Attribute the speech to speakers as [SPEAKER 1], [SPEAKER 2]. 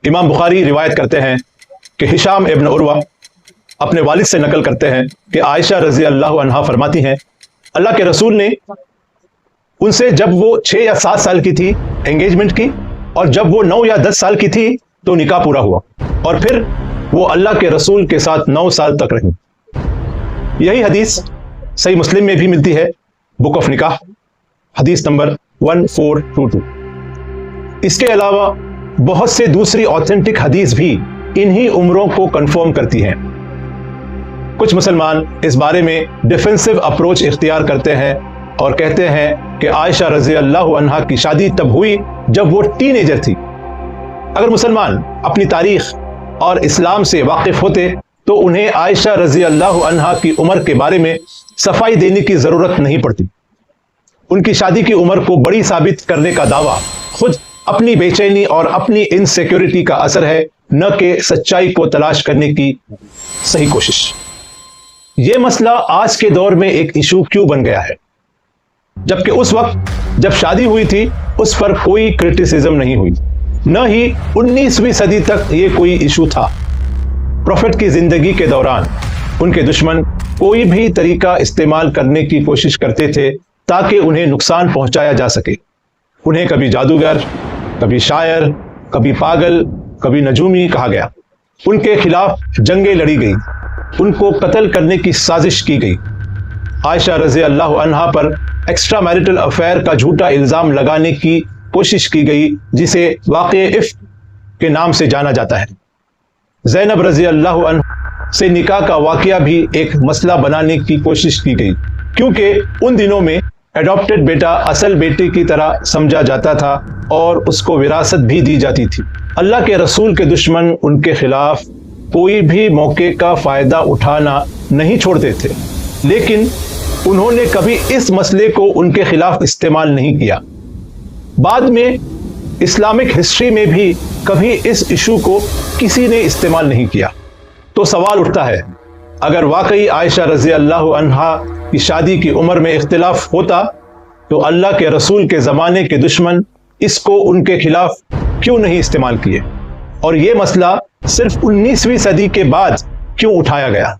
[SPEAKER 1] امام بخاری روایت کرتے ہیں کہ ہشام ابن عروہ اپنے والد سے نقل کرتے ہیں کہ عائشہ رضی اللہ عنہا فرماتی ہیں اللہ کے رسول نے ان سے جب وہ 6 یا 7 سال کی تھی انگیجمنٹ کی، اور جب وہ 9 یا 10 سال کی تھی تو نکاح پورا ہوا، اور پھر وہ اللہ کے رسول کے ساتھ 9 سال تک رہی۔ یہی حدیث صحیح مسلم میں بھی ملتی ہے، بک آف نکاح، حدیث نمبر 1422۔ اس کے علاوہ بہت سے دوسری آتھینٹک حدیث بھی انہی عمروں کو کنفرم کرتی ہیں۔ کچھ مسلمان اس بارے میں ڈیفینسو اپروچ اختیار کرتے ہیں اور کہتے ہیں کہ عائشہ رضی اللہ عنہا کی شادی تب ہوئی جب وہ ٹین ایجر تھی۔ اگر مسلمان اپنی تاریخ اور اسلام سے واقف ہوتے تو انہیں عائشہ رضی اللہ عنہا کی عمر کے بارے میں صفائی دینے کی ضرورت نہیں پڑتی۔ ان کی شادی کی عمر کو بڑی ثابت کرنے کا دعویٰ خود اپنی بے چینی اور اپنی انسیکیورٹی کا اثر ہے، نہ کہ سچائی کو تلاش کرنے کی صحیح کوشش۔ یہ مسئلہ آج کے دور میں ایک ایشو کیوں بن گیا ہے، جبکہ اس وقت جب شادی ہوئی تھی اس پر کوئی کرٹیسزم نہیں ہوئی، نہ ہی 19ویں صدی تک یہ کوئی ایشو تھا۔ پروفٹ کی زندگی کے دوران ان کے دشمن کوئی بھی طریقہ استعمال کرنے کی کوشش کرتے تھے تاکہ انہیں نقصان پہنچایا جا سکے۔ انہیں کبھی جادوگر، کبھی شاعر، کبھی پاگل، کبھی نجومی کہا گیا۔ ان کے خلاف جنگیں لڑی گئی، ان کو قتل کرنے کی سازش کی گئی۔ عائشہ رضی اللہ عنہا پر ایکسٹرا میرٹل افیئر کا جھوٹا الزام لگانے کی کوشش کی گئی، جسے واقعہ افک کے نام سے جانا جاتا ہے۔ زینب رضی اللہ عنہ سے نکاح کا واقعہ بھی ایک مسئلہ بنانے کی کوشش کی گئی، کیونکہ ان دنوں میں ایڈاپٹڈ بیٹا اصل بیٹے کی طرح سمجھا جاتا تھا اور اس کو وراثت بھی دی جاتی تھی۔ اللہ کے رسول کے دشمن ان کے خلاف کوئی بھی موقع کا فائدہ اٹھانا نہیں چھوڑتے تھے، لیکن انہوں نے کبھی اس مسئلے کو ان کے خلاف استعمال نہیں کیا۔ بعد میں اسلامک ہسٹری میں بھی کبھی اس ایشو کو کسی نے استعمال نہیں کیا۔ تو سوال اٹھتا ہے، اگر واقعی عائشہ رضی اللہ عنہا کی شادی کی عمر میں اختلاف ہوتا تو اللہ کے رسول کے زمانے کے دشمن اس کو ان کے خلاف کیوں نہیں استعمال کیے، اور یہ مسئلہ صرف 19ویں صدی کے بعد کیوں اٹھایا گیا؟